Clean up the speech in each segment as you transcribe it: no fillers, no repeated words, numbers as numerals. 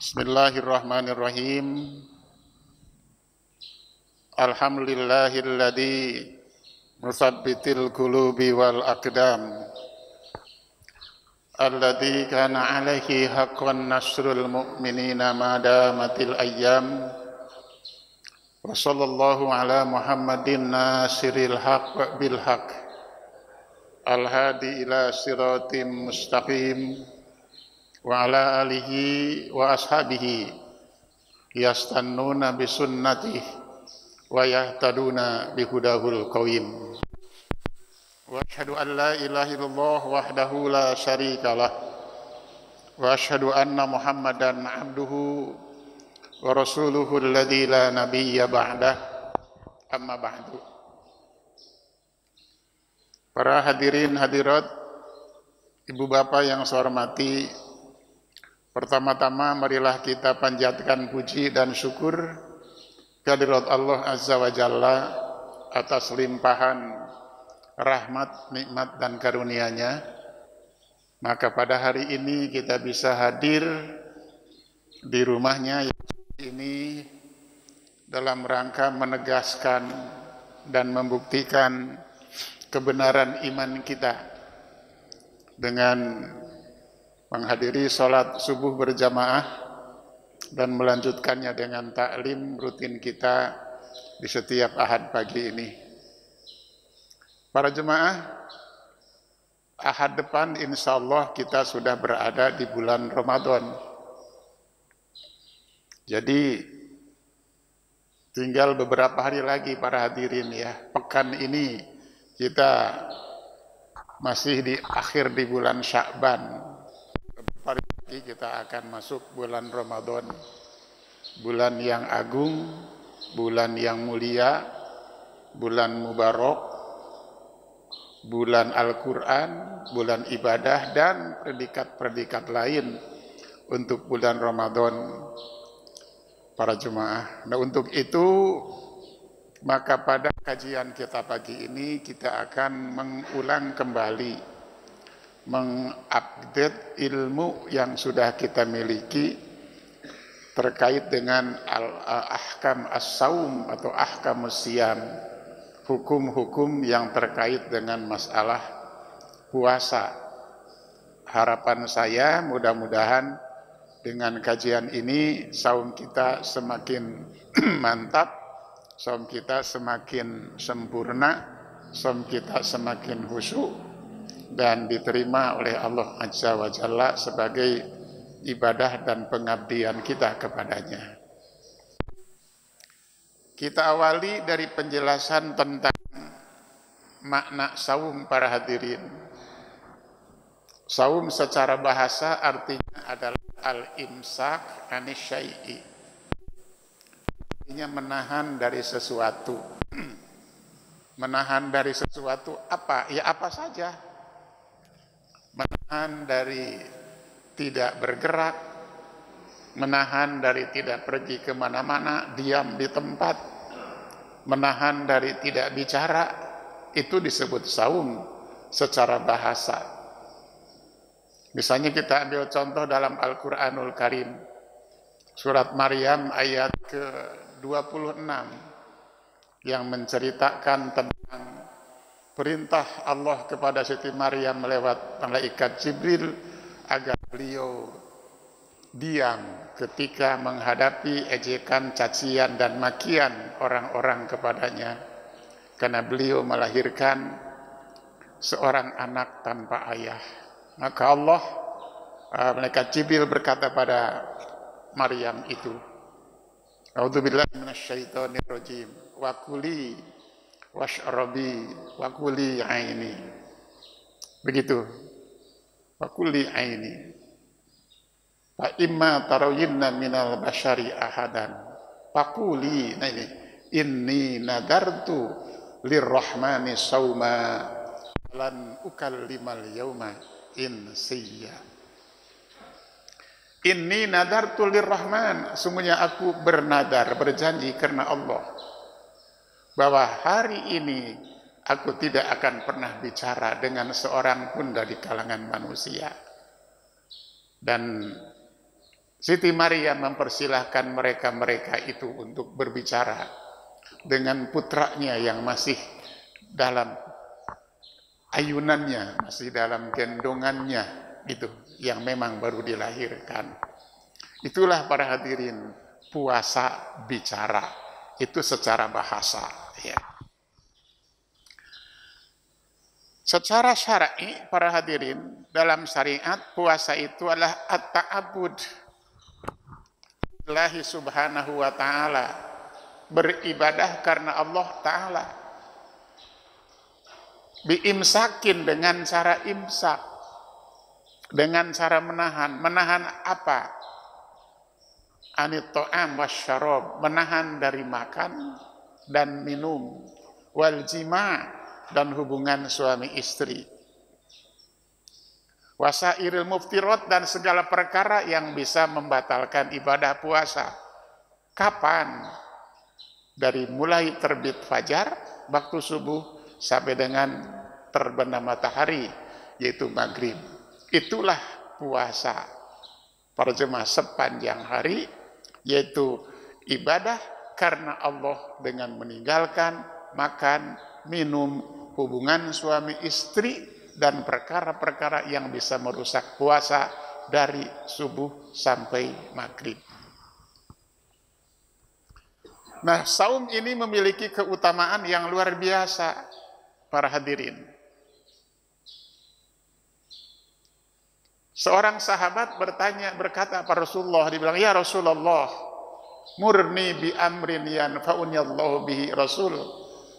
Bismillahirrahmanirrahim. Alhamdulillahilladzi musabbitil qulubi wal aqdam alladzi kana alaihi haqqan nasrul mu'minina ma damatil ayyam wa sallallahu ala Muhammadin nasiril haqq bil haqq al-hadi ila siratim mustaqim wa ala alihi wa ashabihi yastannuna bisunnatihi wa yahtaduna bihudahul qawim. Wa asyhadu an la ilaha illallah wahdahu la syarikalah wa asyhadu anna Muhammadan abduhu wa rasuluhu alladzi la nabiyya ba'dah, amma ba'du. Para hadirin hadirat, ibu bapak yang saya hormati, pertama-tama marilah kita panjatkan puji dan syukur kehadirat Allah Azza wa Jalla atas limpahan rahmat, nikmat dan karunia-Nya. Maka pada hari ini kita bisa hadir di rumahnya ini dalam rangka menegaskan dan membuktikan kebenaran iman kita dengan menghadiri sholat subuh berjamaah dan melanjutkannya dengan taklim rutin kita di setiap ahad pagi ini. Para jemaah, ahad depan insya Allah kita sudah berada di bulan Ramadan. Jadi tinggal beberapa hari lagi para hadirin ya. Pekan ini kita masih di akhir di bulan Sya'ban. Hari ini kita akan masuk bulan Ramadan, bulan yang agung, bulan yang mulia, bulan mubarak, bulan Al-Quran, bulan ibadah, dan predikat-predikat lain untuk bulan Ramadan para jemaah. Nah, untuk itu maka pada kajian kita pagi ini kita akan mengulang kembali, mengupdate ilmu yang sudah kita miliki terkait dengan ahkam as-saum atau ahkamus siyam, hukum-hukum yang terkait dengan masalah puasa. Harapan saya mudah-mudahan dengan kajian ini saum kita semakin mantap, saum kita semakin sempurna, saum kita semakin khusyuk dan diterima oleh Allah Azza wa Jalla sebagai ibadah dan pengabdian kita kepadanya. Kita awali dari penjelasan tentang makna saum para hadirin. Saum secara bahasa artinya adalah al-imsak anis syai'i. Artinya menahan dari sesuatu. Menahan dari sesuatu apa? Ya apa saja. Menahan dari tidak bergerak, menahan dari tidak pergi kemana-mana, diam di tempat, menahan dari tidak bicara, itu disebut saum secara bahasa. Misalnya kita ambil contoh dalam Al-Quranul Karim, surat Maryam ayat ke-26 yang menceritakan tentang perintah Allah kepada Siti Maryam lewat malaikat Jibril agar beliau diam ketika menghadapi ejekan, cacian dan makian orang-orang kepadanya, karena beliau melahirkan seorang anak tanpa ayah. Maka Allah, malaikat Jibril berkata pada Maryam itu, A'udzubillahi minasyaitonir rajim, wa kuli washrabi wa kuli aini. Begitu. Wa kuli aini. Fa imma tarawinna minal bashari ahadan faquli, nah ini, inni nadartu lirrahmani sauma lan ukallimal yauma insiya. Inni nadartu lirrahman, sungguhnya aku bernadar, berjanji karena Allah, bahwa hari ini aku tidak akan pernah bicara dengan seorang pun dari kalangan manusia. Dan Siti Maria mempersilahkan mereka-mereka itu untuk berbicara dengan putranya yang masih dalam ayunannya, masih dalam gendongannya, itu yang memang baru dilahirkan. Itulah para hadirin puasa bicara, itu secara bahasa, ya. Secara syar'i para hadirin, dalam syariat puasa itu adalah at-ta'abbud lillahi subhanahu wa ta'ala, beribadah karena Allah ta'ala, biimsakin dengan cara imsak, dengan cara menahan apa? Anit ta'am wasyarab, menahan dari makan dan minum, wal jima' dan hubungan suami istri, wasairil muftirat dan segala perkara yang bisa membatalkan ibadah puasa. Kapan? Dari mulai terbit fajar waktu subuh sampai dengan terbenam matahari, yaitu maghrib. Itulah puasa para jemaah sepanjang hari, yaitu ibadah karena Allah dengan meninggalkan makan, minum, hubungan suami istri, dan perkara-perkara yang bisa merusak puasa dari subuh sampai maghrib. Nah, saum ini memiliki keutamaan yang luar biasa para hadirin. Seorang sahabat berkata pada Rasulullah, dibilang, "Ya Rasulullah, murni bi amrin yanfa'uni Allahu bihi Rasul."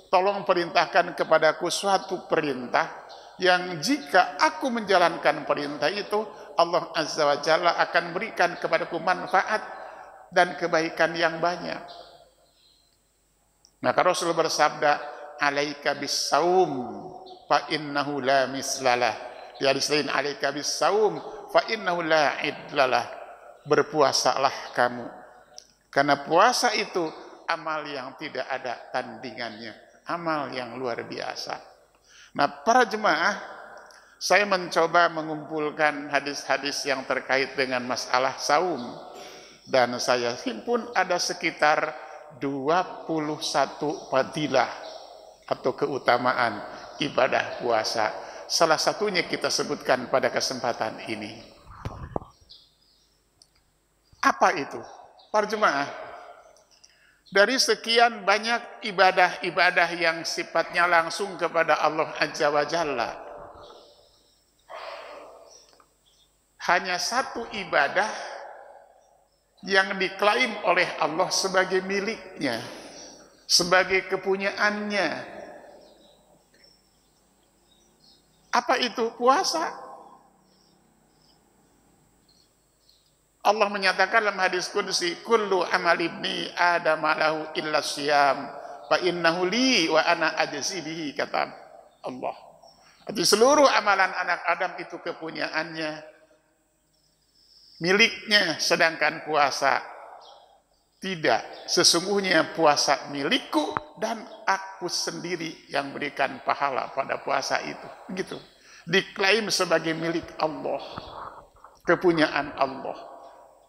Tolong perintahkan kepadaku suatu perintah yang jika aku menjalankan perintah itu, Allah Azza wa Jalla akan berikan kepadaku manfaat dan kebaikan yang banyak. Maka Rasul bersabda, "Alaika bis-saum fa innahu la mislalah." Di hadis lain, "Alaika bis-saum fa innahu la idlalah." Berpuasalah kamu, karena puasa itu amal yang tidak ada tandingannya, amal yang luar biasa. Nah, para jemaah, saya mencoba mengumpulkan hadis-hadis yang terkait dengan masalah saum, dan saya himpun ada sekitar 21 fadilah atau keutamaan ibadah puasa. Salah satunya kita sebutkan pada kesempatan ini. Apa itu? Para jemaah, dari sekian banyak ibadah-ibadah yang sifatnya langsung kepada Allah Azza wa Jalla, hanya satu ibadah yang diklaim oleh Allah sebagai miliknya, sebagai kepunyaannya. Apa itu? Puasa. Allah menyatakan dalam hadis qudsi, "Kullu amal ibni Adam lahu illa siyam, fa innahu li wa ana ajzi bihi," kata Allah. Jadi seluruh amalan anak Adam itu kepunyaannya, miliknya, sedangkan puasa tidak. Sesungguhnya puasa milikku dan aku sendiri yang berikan pahala pada puasa itu. Begitu. Diklaim sebagai milik Allah, kepunyaan Allah.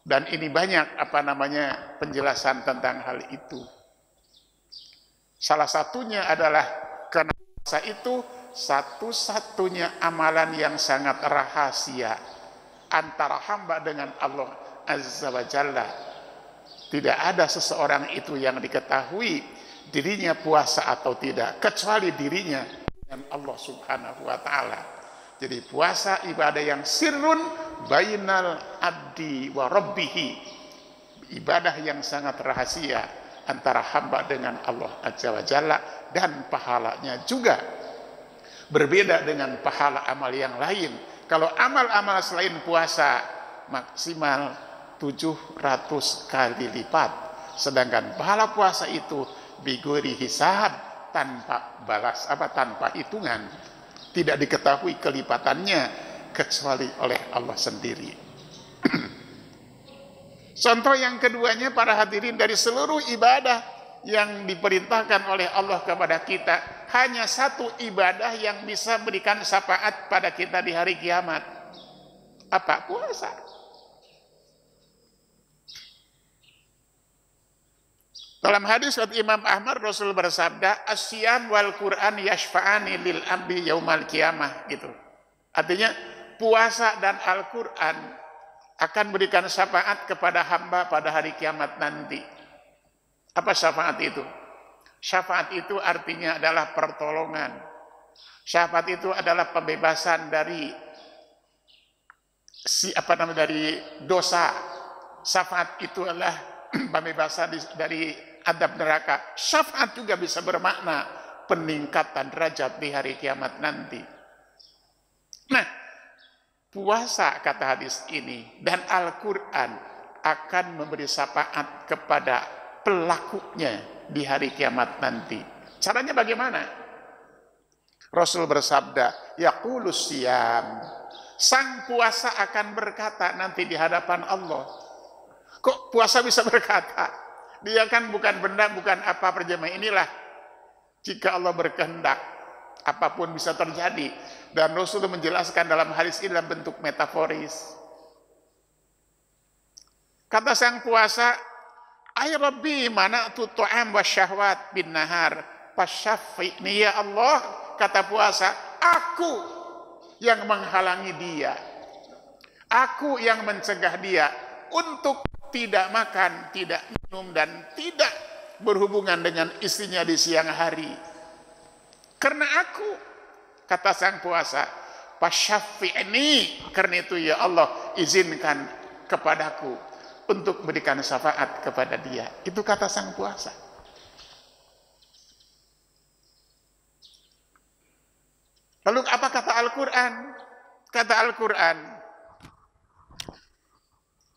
Dan ini banyak penjelasan tentang hal itu. Salah satunya adalah karena puasa itu satu-satunya amalan yang sangat rahasia antara hamba dengan Allah Azza wa Jalla. Tidak ada seseorang itu yang diketahui dirinya puasa atau tidak, kecuali dirinya dengan Allah Subhanahu wa Ta'ala. Jadi puasa ibadah yang sirrun bainal abdi wa rabbihi, ibadah yang sangat rahasia antara hamba dengan Allah Azza wa Jalla, dan pahalanya juga berbeda dengan pahala amal yang lain. Kalau amal-amal selain puasa maksimal 700 kali lipat, sedangkan pahala puasa itu bigori hisab, tanpa balas tanpa hitungan, tidak diketahui kelipatannya kecuali oleh Allah sendiri. Contoh yang keduanya para hadirin, dari seluruh ibadah yang diperintahkan oleh Allah kepada kita, hanya satu ibadah yang bisa berikan syafaat pada kita di hari kiamat. Apa? Puasa. Dalam hadis dari Imam Ahmad, Rasul bersabda, "As-siyam wal Qur'an yashfa'ani lil abdi yaumal qiyamah." Gitu. Artinya puasa dan Al-Qur'an akan berikan syafaat kepada hamba pada hari kiamat nanti. Apa syafaat itu? Syafaat itu artinya adalah pertolongan. Syafaat itu adalah pembebasan dari dari dosa. Syafaat itu adalah pembebasan dari adab neraka. Syafaat juga bisa bermakna peningkatan derajat di hari kiamat nanti. Nah, puasa kata hadis ini dan Al-Quran akan memberi syafaat kepada pelakunya di hari kiamat nanti. Caranya bagaimana? Rasul bersabda, yaqulus siyam. Sang puasa akan berkata nanti di hadapan Allah. Kok puasa bisa berkata? Dia kan bukan benda, bukan apa perjamaah. Inilah jika Allah berkehendak, apapun bisa terjadi. Dan Rasul menjelaskan dalam hadis ini dalam bentuk metaforis. Kata sang puasa, ay Rabbi mana'tu tu'am wa syahwat bin nahar fasyafi'ni ya Allah. Kata puasa, aku yang menghalangi dia, aku yang mencegah dia untuk tidak makan, tidak minum, dan tidak berhubungan dengan istrinya di siang hari. Karena aku, kata sang puasa, fasyafi'ni, karena itu ya Allah, izinkan kepadaku untuk berikan syafaat kepada dia. Itu kata sang puasa. Lalu apa kata Al-Quran? Kata Al-Quran,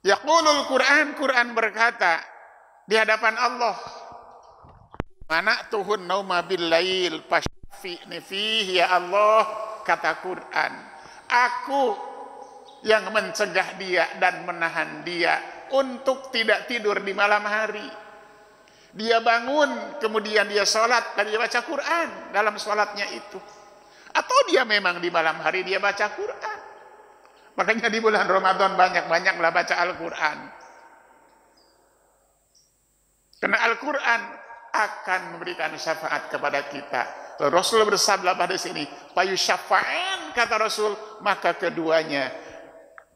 yaqulul Quran, Quran berkata di hadapan Allah, mana'tuhun nauma bil lail fasyafi'ni fihi ya Allah. Kata Quran, aku yang mencegah dia dan menahan dia untuk tidak tidur di malam hari. Dia bangun, kemudian dia sholat dan dia baca Quran dalam sholatnya itu. Atau dia memang di malam hari dia baca Quran. Makanya di bulan Ramadan banyak-banyaklah baca Al-Quran. Karena Al-Quran akan memberikan syafaat kepada kita. Rasul bersabda pada sini, payu syafa'an, kata Rasul, maka keduanya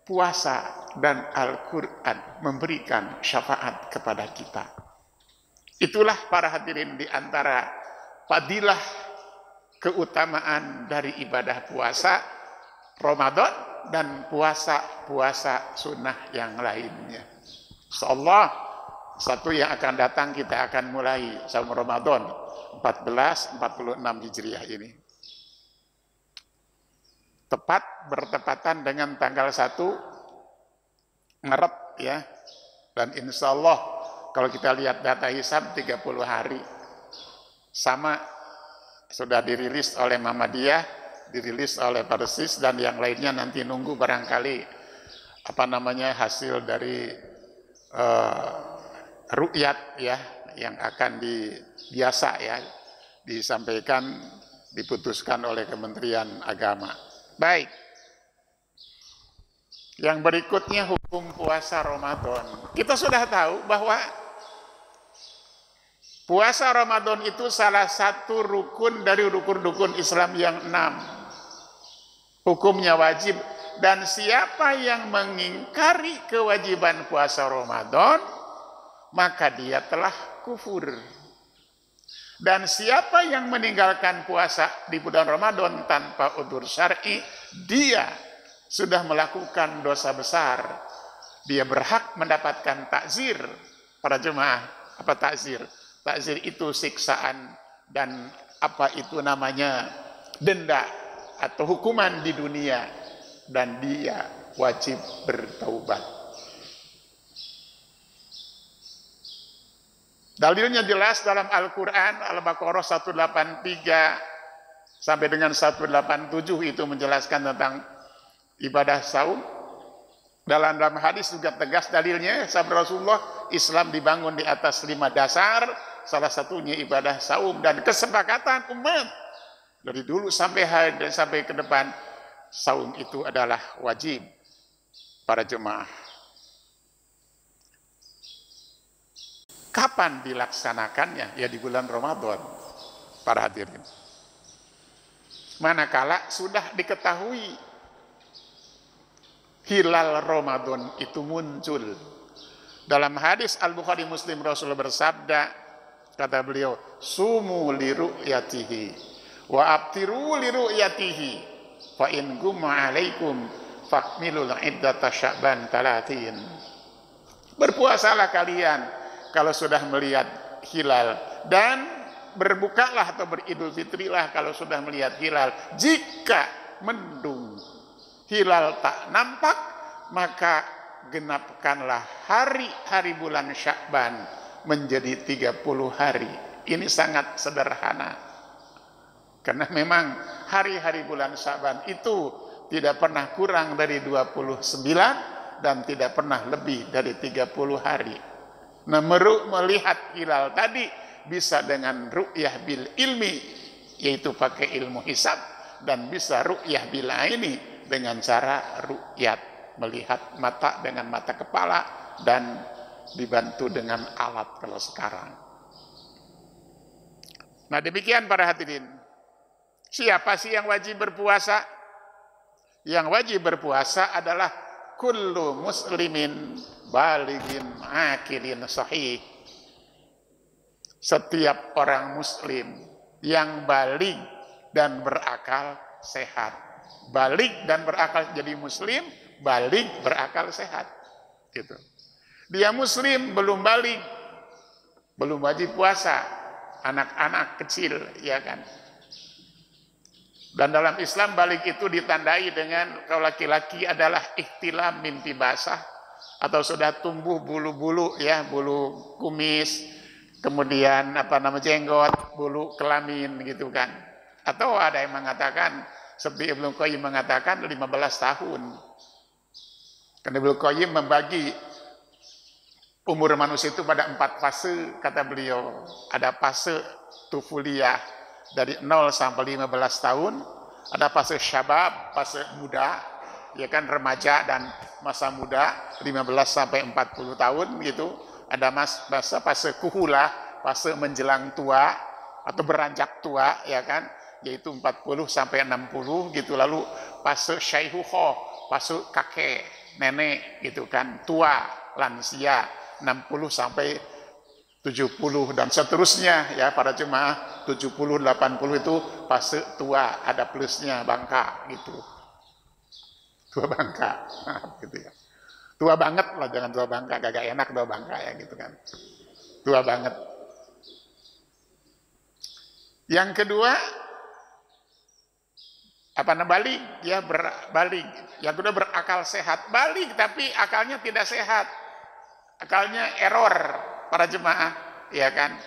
puasa dan Al-Quran memberikan syafaat kepada kita. Itulah para hadirin di antara fadilah keutamaan dari ibadah puasa Ramadan dan puasa-puasa sunnah yang lainnya. Insyaallah satu yang akan datang kita akan mulai saum Ramadan 1446 Hijriah ini. Tepat bertepatan dengan tanggal 1 Maret ya. Dan insyaallah kalau kita lihat data hisab 30 hari. Sama sudah dirilis oleh Muhammadiyah, dirilis oleh Persis dan yang lainnya nanti nunggu barangkali hasil dari ru'yat ya yang akan biasa ya disampaikan, diputuskan oleh Kementerian Agama. Baik. Yang berikutnya hukum puasa Ramadan. Kita sudah tahu bahwa puasa Ramadan itu salah satu rukun dari rukun-rukun Islam yang 6. Hukumnya wajib, dan siapa yang mengingkari kewajiban puasa Ramadan, maka dia telah kufur. Dan siapa yang meninggalkan puasa di bulan Ramadan tanpa udzur syar'i, dia sudah melakukan dosa besar. Dia berhak mendapatkan takzir. Para jemaah, apa takzir? Takzir itu siksaan dan denda atau hukuman di dunia, dan dia wajib bertaubat. Dalilnya jelas dalam Al-Quran, Al-Baqarah 183 sampai dengan 187 itu menjelaskan tentang ibadah saum. Dalam hadis juga tegas dalilnya, sabda Rasulullah, Islam dibangun di atas 5 dasar, salah satunya ibadah saum, dan kesepakatan umat dari dulu sampai ke depan, saum itu adalah wajib para jemaah. Kapan dilaksanakannya? Ya di bulan Ramadan, para hadirin. Manakala sudah diketahui hilal Ramadan itu muncul. Dalam hadis Al-Bukhari Muslim, Rasulullah bersabda, kata beliau, sumu li ru'yatihi wa abtiru li ru'yatihi fa in gumma alaikum fakmilul iddata sya'ban 30. Berpuasalah kalian kalau sudah melihat hilal, dan berbukalah atau beridul fitrilah kalau sudah melihat hilal. Jika mendung hilal tak nampak, maka genapkanlah hari-hari bulan Sya'ban menjadi 30 hari. Ini sangat sederhana. Karena memang hari-hari bulan Sya'ban itu tidak pernah kurang dari 29 dan tidak pernah lebih dari 30 hari. Nah, melihat hilal tadi bisa dengan ru'yah bil ilmi, yaitu pakai ilmu hisab, dan bisa ru'yah bil aini dengan cara ru'yat, melihat mata dengan mata kepala dan dibantu dengan alat kalau sekarang. Nah, demikian para hadirin. Siapa sih yang wajib berpuasa? Yang wajib berpuasa adalah kullu muslimin balighin akilin sahih. Setiap orang muslim yang balig dan berakal sehat. Balig dan berakal, jadi muslim, balig berakal sehat. Gitu. Dia muslim belum balig, belum wajib puasa. Anak-anak kecil, ya kan. Dan dalam Islam balik itu ditandai dengan kalau laki-laki adalah ihtilam mimpi basah, atau sudah tumbuh bulu-bulu, ya, bulu kumis, kemudian jenggot, bulu kelamin gitu kan. Atau ada yang mengatakan seperti Ibnu Qayyim mengatakan 15 tahun. Karena Ibnu Qayyim membagi umur manusia itu pada 4 fase, kata beliau. Ada fase tufuliyah dari 0 sampai 15 tahun, ada fase syabab, fase muda, ya kan, remaja dan masa muda 15 sampai 40 tahun gitu. Ada masa fase kuhulah, fase menjelang tua atau beranjak tua, ya kan, yaitu 40 sampai 60 gitu. Lalu fase syaihuho, fase kakek, nenek gitu kan, tua, lansia 60 sampai 70 dan seterusnya, ya para jemaah. 70 80 itu fase tua, ada plusnya, bangka gitu. Tua bangka, nah, gitu ya. Tua banget lah, jangan tua bangka, gak enak tua bangka ya gitu kan. Tua banget. Yang kedua balik, ya, berbalik. Yang kedua berakal sehat. Balik tapi akalnya tidak sehat. Akalnya error, para jemaah, ya kan,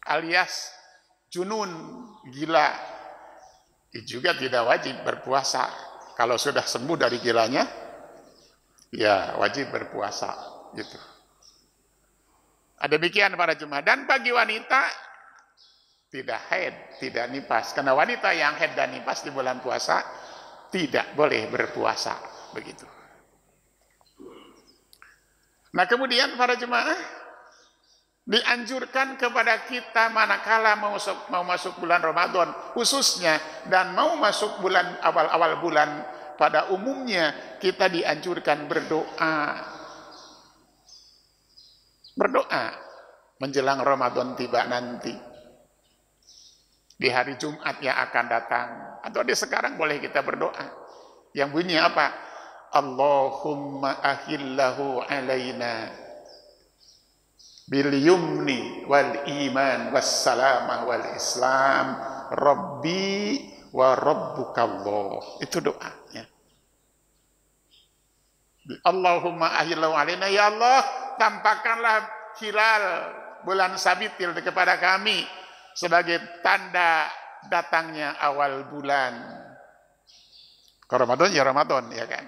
alias junun, gila. Juga tidak wajib berpuasa. Kalau sudah sembuh dari gilanya, ya wajib berpuasa gitu. Demikian para jemaah. Dan bagi wanita tidak haid, tidak nifas, karena wanita yang haid dan nifas di bulan puasa tidak boleh berpuasa, begitu. Nah, kemudian para jemaah, dianjurkan kepada kita manakala mau masuk bulan Ramadan khususnya, dan mau masuk bulan awal-awal bulan pada umumnya, kita dianjurkan berdoa. Berdoa menjelang Ramadan tiba nanti. Di hari Jumat yang akan datang, atau di sekarang boleh kita berdoa. Yang bunyi apa? Allahumma ahillahu alaina bil yumni wal iman was salamah wal islam rabbi wa rabbukallah. Itu doanya. Allahumma ahillahu alaina, ya Allah, tampakkanlah hilal bulan Sabitil kepada kami sebagai tanda datangnya awal bulan. Kalau Ramadan ya Ramadan, ya kan.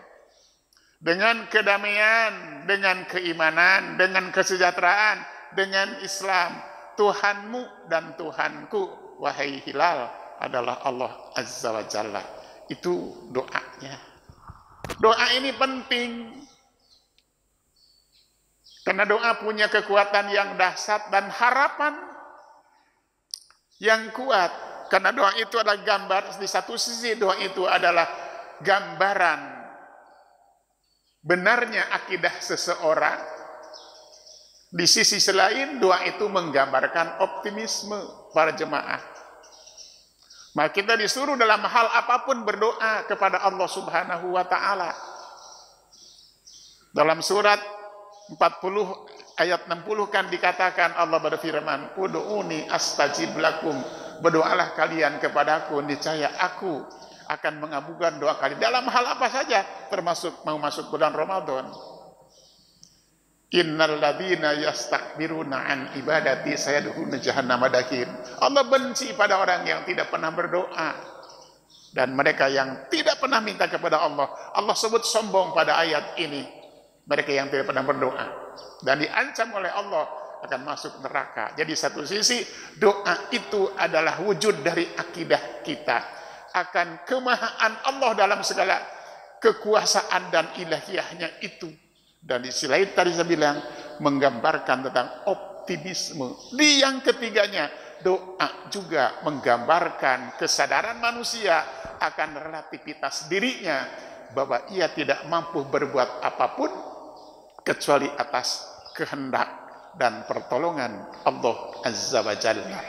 Dengan kedamaian, dengan keimanan, dengan kesejahteraan, dengan Islam. Tuhanmu dan Tuhanku, wahai hilal, adalah Allah Azza wa Jalla. Itu doanya. Doa ini penting. Karena doa punya kekuatan yang dahsyat dan harapan yang kuat. Karena doa itu adalah gambar, di satu sisi doa itu adalah gambaran benarnya akidah seseorang. Di sisi lain doa itu menggambarkan optimisme para jemaah. Maka kita disuruh dalam hal apapun berdoa kepada Allah Subhanahu wa taala. Dalam surat 40 ayat 60 kan dikatakan Allah berfirman, "Ud'uni astajib lakum." Berdoalah kalian kepadaku, niscaya aku akan mengabulkan doa kalian dalam hal apa saja, termasuk mau masuk bulan Ramadan. Innal ladzina yastakbiruna an ibadati sayadkhuluna jahannama dakhir. Allah benci pada orang yang tidak pernah berdoa dan mereka yang tidak pernah minta kepada Allah. Allah sebut sombong pada ayat ini. Mereka yang tidak pernah berdoa dan diancam oleh Allah akan masuk neraka. Jadi satu sisi doa itu adalah wujud dari akidah kita akan kemahaan Allah dalam segala kekuasaan dan ilahiyahnya itu. Dan di sisi lain tadi saya bilang menggambarkan tentang optimisme. Di yang ketiganya doa juga menggambarkan kesadaran manusia akan relativitas dirinya bahwa ia tidak mampu berbuat apapun kecuali atas kehendak dan pertolongan Allah Azza wa Jalla.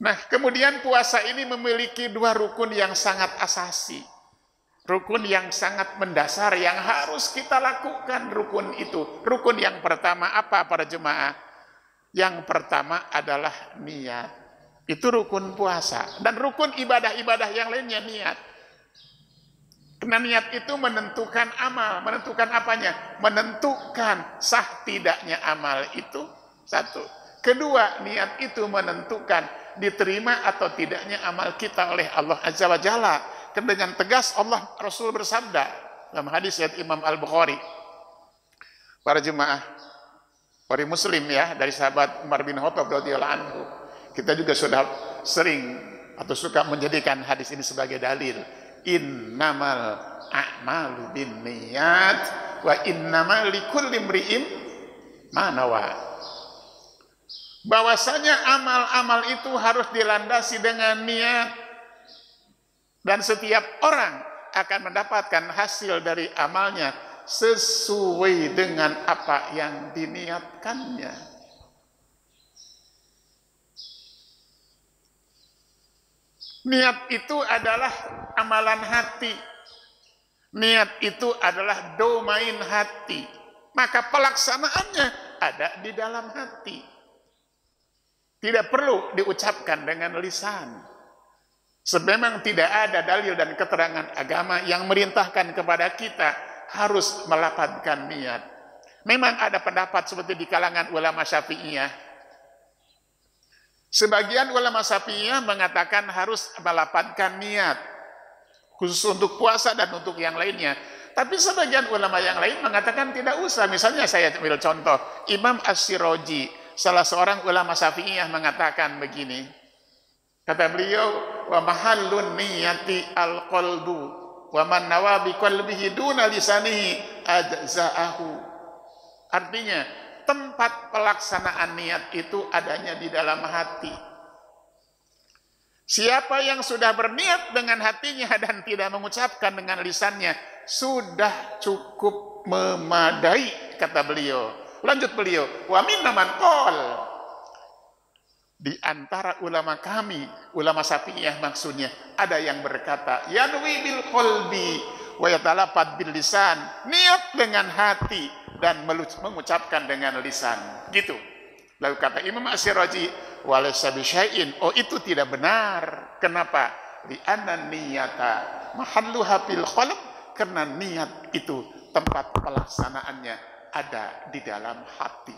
Nah, kemudian puasa ini memiliki dua rukun yang sangat asasi. Rukun yang sangat mendasar yang harus kita lakukan rukun itu. Rukun yang pertama apa para jemaah? Yang pertama adalah niat. Itu rukun puasa. Dan rukun ibadah-ibadah yang lainnya niat. Karena niat itu menentukan amal. Menentukan apanya? Menentukan sah tidaknya amal itu. Satu. Kedua, niat itu menentukan diterima atau tidaknya amal kita oleh Allah Azza wa Jalla. Karena dengan tegas Allah Rasul bersabda dalam hadis riwayat Imam Al-Bukhari. Para jemaah, para muslim ya, dari sahabat Umar bin Khattab radhiyallahu anhu. Kita juga sudah sering atau suka menjadikan hadis ini sebagai dalil. Innamal a'malu binniyat wa innamal likulli imri'in ma nawa. Bahwasanya amal-amal itu harus dilandasi dengan niat dan setiap orang akan mendapatkan hasil dari amalnya sesuai dengan apa yang diniatkannya. Niat itu adalah amalan hati. Niat itu adalah domain hati. Maka pelaksanaannya ada di dalam hati. Tidak perlu diucapkan dengan lisan. Sebab tidak ada dalil dan keterangan agama yang merintahkan kepada kita harus melafadzkan niat. Memang ada pendapat seperti di kalangan ulama Syafi'iyah. Sebagian ulama Syafi'iyah mengatakan harus melafadzkan niat khusus untuk puasa dan untuk yang lainnya. Tapi sebagian ulama yang lain mengatakan tidak usah. Misalnya saya ambil contoh, Imam As-Siraji, salah seorang ulama Syafi'iyah mengatakan begini. Kata beliau, wa mahallun niyati al-qalbu wa man nawa bi qalbihi duna lisanihi ajza'ahu. Artinya, tempat pelaksanaan niat itu adanya di dalam hati. Siapa yang sudah berniat dengan hatinya dan tidak mengucapkan dengan lisannya, sudah cukup memadai, kata beliau. Lanjut beliau, wa minna man qol. Di antara ulama kami, ulama Syafi'iyah maksudnya, ada yang berkata, yanwi bil qalbi wa yatalafad bil lisan, niat dengan hati dan mengucapkan dengan lisan. Gitu. Lalu kata Imam As-Siraji, walaysa bisyai'in, oh itu tidak benar. Kenapa? Li anna niyata mahalluha fil qalb, karena niat itu tempat pelaksanaannya ada di dalam hati.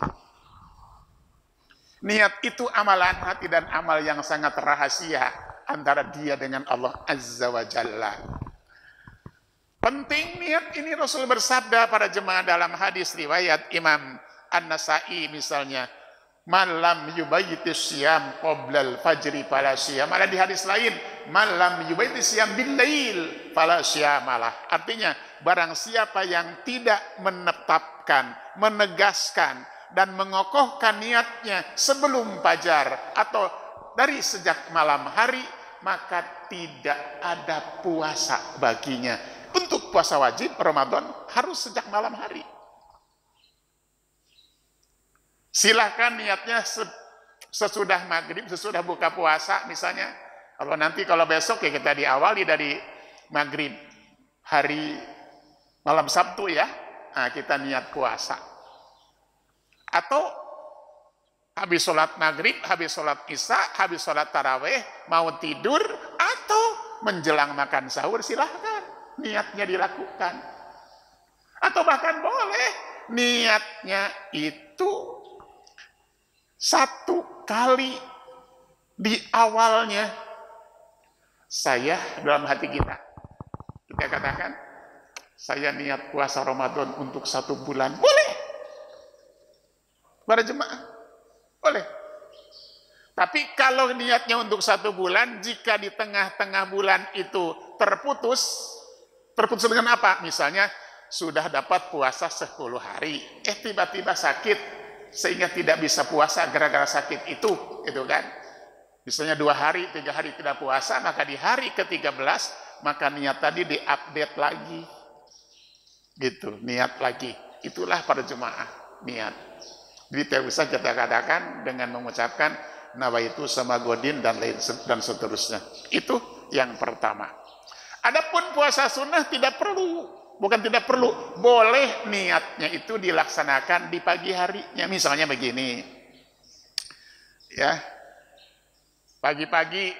Niat itu amalan hati dan amal yang sangat rahasia antara dia dengan Allah Azza wa Jalla. Penting niat ini Rasul bersabda para jemaah dalam hadis riwayat Imam An-Nasa'i misalnya, malam yubayyitis siyam qoblal fajri fala siyam. Ada di hadis lain, malam yubaiti siyam bil lail fala syamalah. Artinya barang siapa yang tidak menetapkan, menegaskan dan mengokohkan niatnya sebelum fajar atau dari sejak malam hari, maka tidak ada puasa baginya. Untuk puasa wajib Ramadan harus sejak malam hari. Silahkan niatnya sesudah maghrib, sesudah buka puasa misalnya. Kalau besok ya kita diawali dari maghrib hari malam Sabtu ya, nah, kita niat puasa. Atau habis sholat maghrib, habis sholat isya, habis sholat taraweh, mau tidur, atau menjelang makan sahur, silahkan niatnya dilakukan. Atau bahkan boleh niatnya itu satu kali di awalnya. Saya dalam hati kita katakan, saya niat puasa Ramadan untuk 1 bulan, boleh. Para jemaah, boleh. Tapi kalau niatnya untuk 1 bulan, jika di tengah-tengah bulan itu terputus dengan apa? Misalnya sudah dapat puasa 10 hari, tiba-tiba sakit sehingga tidak bisa puasa gara-gara sakit itu kan. Misalnya 2 hari, 3 hari tidak puasa, maka di hari ke-13 maka niat tadi diupdate lagi. Gitu, niat lagi. Itulah para jemaah, niat. Jadi tidak bisa kita katakan dengan mengucapkan nawaitu sama godin dan seterusnya. Itu yang pertama. Adapun puasa sunnah tidak perlu, bukan tidak perlu, boleh niatnya itu dilaksanakan di pagi harinya. Misalnya begini, ya, pagi-pagi,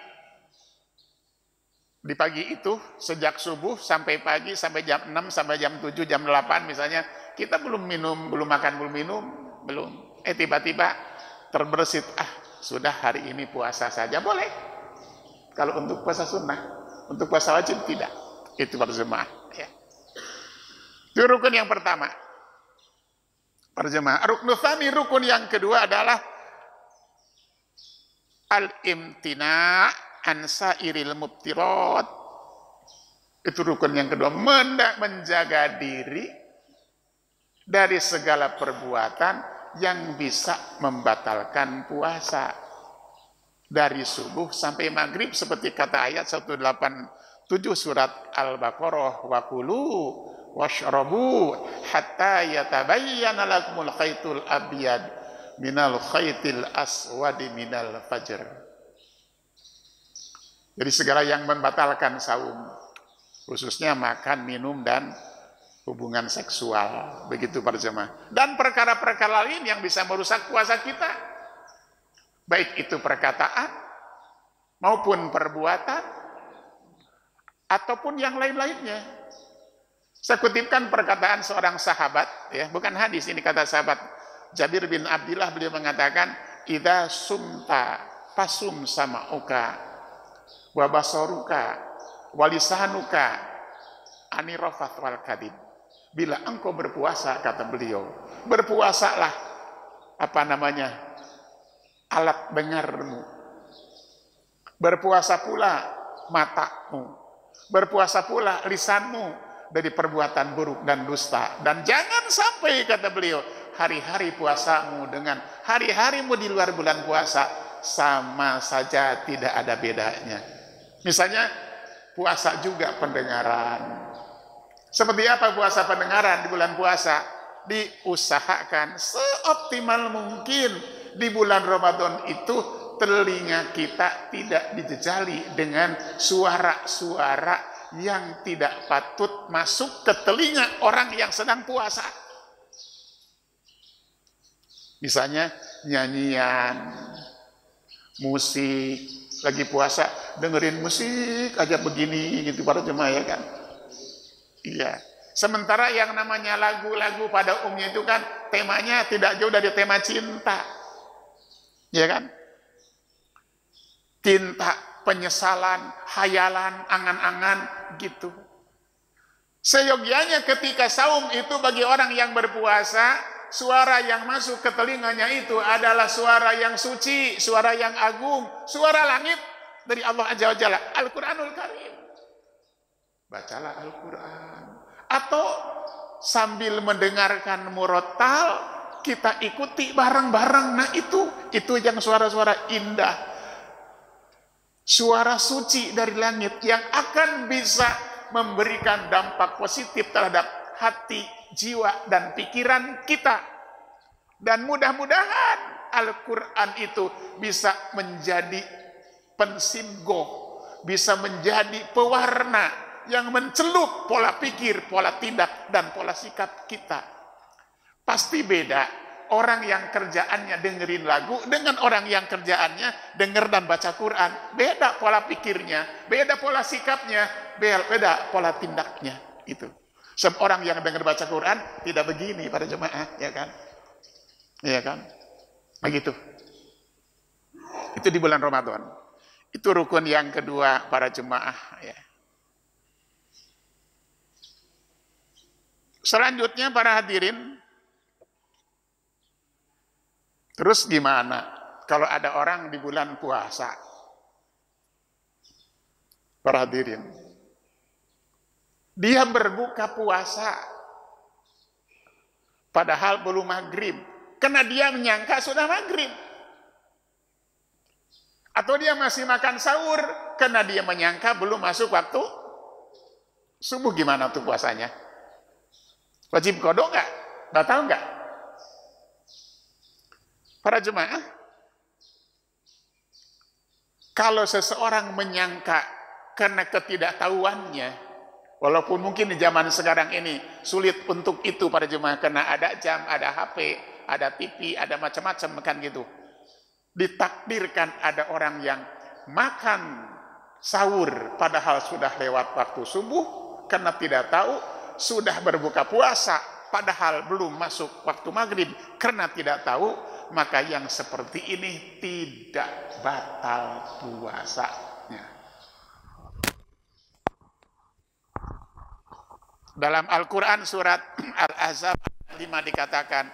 di pagi itu sejak subuh sampai pagi, sampai jam 6, sampai jam 7, jam 8 misalnya, kita belum minum, belum makan, belum minum, belum. Tiba-tiba terbersit, sudah hari ini puasa saja, boleh. Kalau untuk puasa sunnah, untuk puasa wajib tidak. Itu para jemaah. Ya. Itu rukun yang pertama. Para jemaah. Rukun tsani, rukun yang kedua adalah al-imtina' an sairil mubtirat. Itu rukun yang kedua, menjaga diri dari segala perbuatan yang bisa membatalkan puasa. Dari subuh sampai maghrib seperti kata ayat 187 surat Al-Baqarah, wa kulu washrabu hatta yatabayyana lakumul khaytul abyad minal khaytil aswadi minal fajr. Jadi segala yang membatalkan saum, khususnya makan, minum, dan hubungan seksual. Begitu para jemaah. Dan perkara-perkara lain yang bisa merusak puasa kita, baik itu perkataan maupun perbuatan ataupun yang lain-lainnya. Saya kutipkan perkataan seorang sahabat, ya, bukan hadis, ini kata sahabat Jabir bin Abdillah. Beliau mengatakan, idza sumta fasum sama'uka wa basaruka wa lisanuka anirafat wal kadib. Bila engkau berpuasa, kata beliau, berpuasalah alat dengarmu, berpuasa pula matamu, berpuasa pula lisanmu dari perbuatan buruk dan dusta. Dan jangan sampai, kata beliau, hari-hari puasamu dengan hari-harimu di luar bulan puasa sama saja, tidak ada bedanya. Misalnya puasa juga pendengaran. Seperti apa puasa pendengaran di bulan puasa? Diusahakan seoptimal mungkin di bulan Ramadan itu telinga kita tidak dijejali dengan suara-suara yang tidak patut masuk ke telinga orang yang sedang puasa. Misalnya nyanyian, musik, lagi puasa dengerin musik aja begini gitu para jemaah, ya kan? Iya. Sementara yang namanya lagu-lagu pada umumnya itu kan temanya tidak jauh dari tema cinta. Ya kan? Cinta, penyesalan, hayalan, angan-angan gitu. Seyogianya ketika saum itu bagi orang yang berpuasa, suara yang masuk ke telinganya itu adalah suara yang suci, suara yang agung, suara langit. dari Allah Azza wa Jalla, Al-Quranul Karim. Bacalah Al-Quran. Atau sambil mendengarkan murotal, kita ikuti bareng-bareng. Nah itu yang suara-suara indah, suara suci dari langit yang akan bisa memberikan dampak positif terhadap hati, jiwa, dan pikiran kita. Dan mudah-mudahan Al-Quran itu bisa menjadi pensimgoh, bisa menjadi pewarna yang mencelup pola pikir, pola tindak, dan pola sikap kita. Pasti beda orang yang kerjaannya dengerin lagu dengan orang yang kerjaannya denger dan baca Quran. Beda pola pikirnya, beda pola sikapnya, beda pola tindaknya. Itu. Seorang yang dengar baca Quran tidak begini pada jemaah, ya kan? Iya kan? Begitu. Itu di bulan Ramadan. Itu rukun yang kedua para jemaah, ya. Selanjutnya para hadirin, terus gimana kalau ada orang di bulan puasa? Para hadirin, dia berbuka puasa padahal belum maghrib, karena dia menyangka sudah maghrib. Atau dia masih makan sahur karena dia menyangka belum masuk waktu subuh. Gimana tuh puasanya? Wajib qada nggak? Batal nggak? Para jemaah, kalau seseorang menyangka karena ketidaktahuannya, walaupun mungkin di zaman sekarang ini sulit untuk itu para jemaah, karena ada jam, ada HP, ada TV, ada macam-macam kan gitu. Ditakdirkan ada orang yang makan sahur padahal sudah lewat waktu subuh karena tidak tahu, sudah berbuka puasa padahal belum masuk waktu maghrib karena tidak tahu, maka yang seperti ini tidak batal puasanya. Dalam Al-Quran surat Al-Ahzab 5 dikatakan,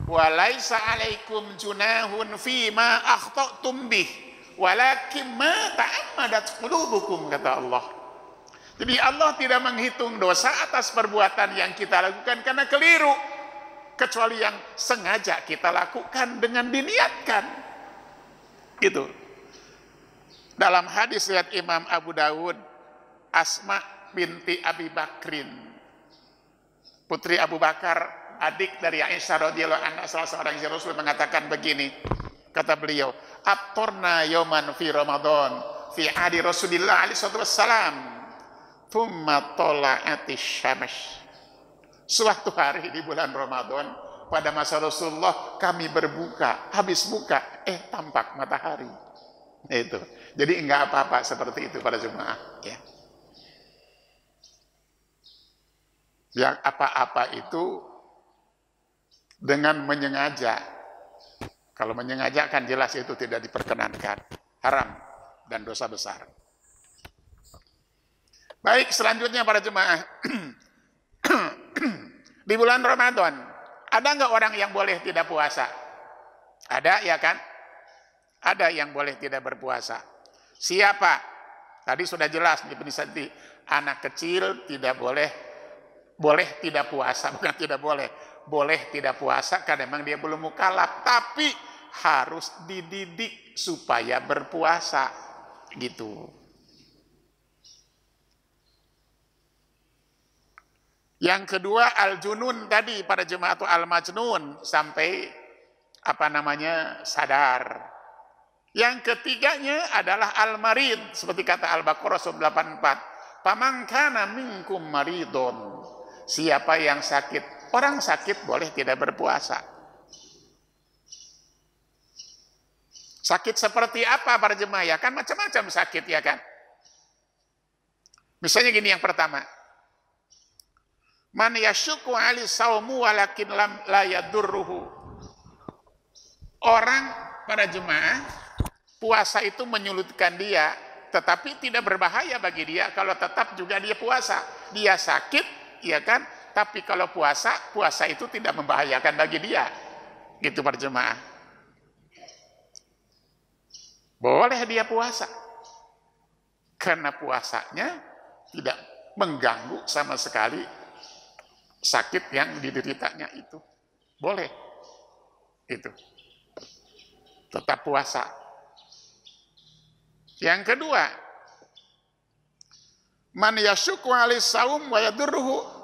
walaisa alaikum junahun fima akhtatum bih walakin ma ta'ammadat qulubukum, kata Allah. Jadi Allah tidak menghitung dosa atas perbuatan yang kita lakukan karena keliru, kecuali yang sengaja kita lakukan dengan diniatkan. Gitu. Dalam hadis riwayat Imam Abu Dawud, Asma binti Abi Bakrin, putri Abu Bakar, adik dari Aisyah radhiyallahu anha, salah seorang istri Rasul, mengatakan begini, kata beliau, "Aftorna yauman fi Ramadan fi adi Rasulillah alaihi wassalam, thumma tala'atis syams." Suatu hari di bulan Ramadan pada masa Rasulullah kami berbuka, habis buka tampak matahari. Itu. Jadi enggak apa-apa seperti itu pada jemaah, ya. Yang apa-apa itu dengan menyengaja. Kalau menyengaja kan jelas itu tidak diperkenankan, haram dan dosa besar. Baik, selanjutnya para jemaah. Di bulan Ramadan, ada nggak orang yang boleh tidak puasa? Ada, ya kan? Ada yang boleh tidak berpuasa. Siapa? Tadi sudah jelas di peneliti, anak kecil tidak boleh tidak puasa, bukan tidak boleh tidak puasa karena memang dia belum mukallaf, tapi harus dididik supaya berpuasa, gitu. Yang kedua al-junun tadi para jemaah, atau al-majnun sampai sadar. Yang ketiganya adalah al-marid, seperti kata Al-Baqarah 84, "Faman kana minkum maridun." Siapa yang sakit, orang sakit boleh tidak berpuasa. Sakit seperti apa para jemaah? Ya kan macam-macam sakit, ya kan? Misalnya gini, yang pertama, man yasyuku ali saumu walakin la yadurruhu. Orang para jemaah, puasa itu menyulitkan dia, tetapi tidak berbahaya bagi dia kalau tetap juga dia puasa. Dia sakit, ya kan? Tapi kalau puasa itu tidak membahayakan bagi dia. Gitu para jemaah. Boleh dia puasa. karena puasanya tidak mengganggu sama sekali sakit yang dideritanya itu. Boleh. Itu. Tetap puasa. Yang kedua, man yasyukku alis saum wa yadurruhu.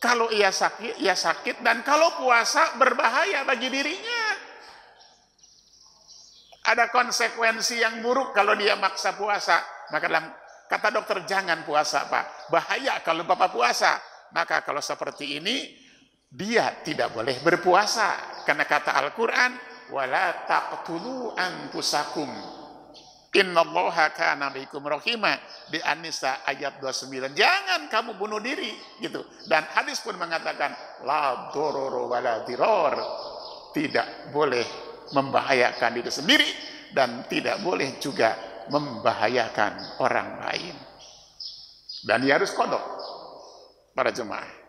Kalau ia sakit dan kalau puasa berbahaya bagi dirinya. Ada konsekuensi yang buruk kalau dia maksa puasa. Maka dalam kata dokter, jangan puasa Pak. Bahaya kalau Bapak puasa. Maka kalau seperti ini, dia tidak boleh berpuasa. Karena kata Al-Quran, وَلَا تَقْتُلُوا أَنْفُسَكُمْ Innallaha kana bikum rahima, di An-Nisa ayat 29. Jangan kamu bunuh diri gitu. Dan hadis pun mengatakan la dororo wala diror. Tidak boleh membahayakan diri sendiri dan tidak boleh juga membahayakan orang lain. Dan dia harus qadha para jemaah.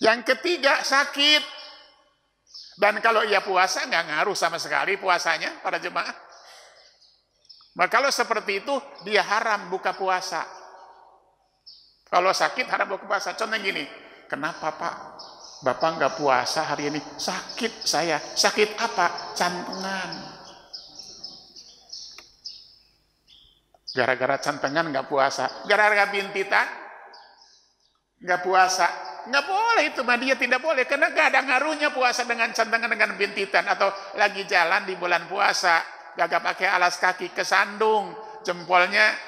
Yang ketiga, sakit. Dan kalau ia puasa, nggak ngaruh sama sekali puasanya, para jemaah. Maka kalau seperti itu, dia haram buka puasa. Kalau sakit, haram buka puasa. Contohnya gini, kenapa Pak? Bapak nggak puasa hari ini? Sakit saya. Sakit apa? Cantengan. Gara-gara cantengan nggak puasa. Gara-gara bintitan nggak puasa. Nggak boleh itu, mah dia tidak boleh, karena nggak ada ngaruhnya puasa dengan cantengan, dengan bintitan. Atau lagi jalan di bulan puasa, gak pakai alas kaki, kesandung, jempolnya,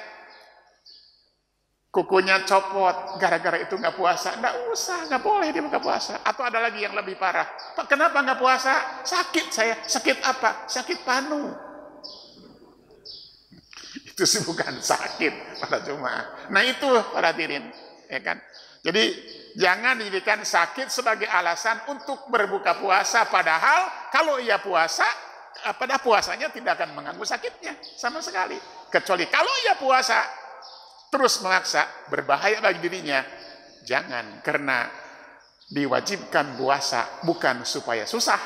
kukunya copot, gara-gara itu nggak puasa. Nggak usah, nggak boleh dia buka puasa. Atau ada lagi yang lebih parah, Pak kenapa nggak puasa? Sakit saya. Sakit apa? Sakit panu. Itu sih bukan sakit pada jemaah. Nah itu para hadirin, ya kan? Jadi jangan dijadikan sakit sebagai alasan untuk berbuka puasa, padahal kalau ia puasa, pada puasanya tidak akan mengganggu sakitnya sama sekali. Kecuali kalau ia puasa terus memaksa, berbahaya bagi dirinya. Jangan, karena diwajibkan puasa bukan supaya susah,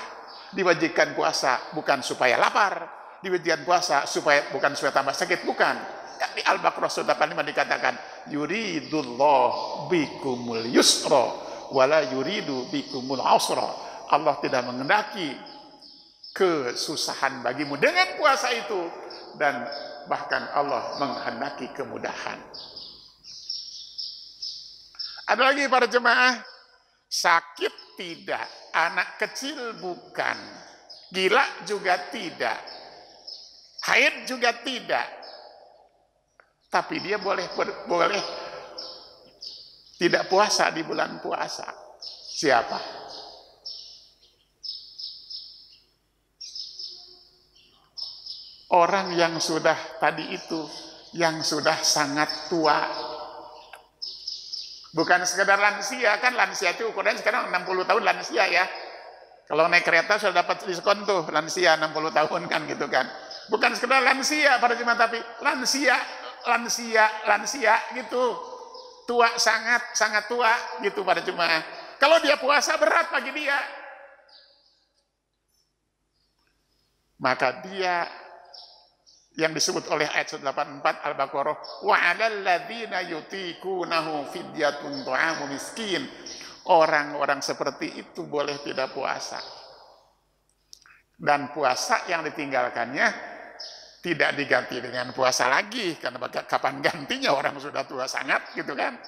diwajibkan puasa bukan supaya lapar, diwajibkan puasa bukan supaya tambah sakit, bukan. Di Al-Baqarah surah 85 dikatakan, yuridullah bikumul yusra wala yuridu bikumul usra. Allah tidak mengendaki kesusahan bagimu dengan puasa itu, dan bahkan Allah menghendaki kemudahan. Ada lagi para jemaah, sakit tidak, anak kecil bukan, gila juga tidak, haid juga tidak. Tapi dia boleh tidak puasa di bulan puasa. Siapa? Orang yang sudah tadi itu, yang sudah sangat tua. Bukan sekedar lansia, kan lansia itu ukurannya sekarang 60 tahun lansia ya. Kalau naik kereta sudah dapat diskon tuh, lansia 60 tahun kan gitu kan. Bukan sekedar lansia para jemaah, tapi lansia gitu, tua, sangat tua gitu pada jemaah. Kalau dia puasa berat bagi dia, maka dia yang disebut oleh ayat 84 Al-Baqarah, wa 'alal ladzina yutiqunahu fidyatun ta'amu miskin. Orang-orang seperti itu boleh tidak puasa. Dan puasa yang ditinggalkannya tidak diganti dengan puasa lagi, karena kapan gantinya, orang sudah tua sangat gitu kan.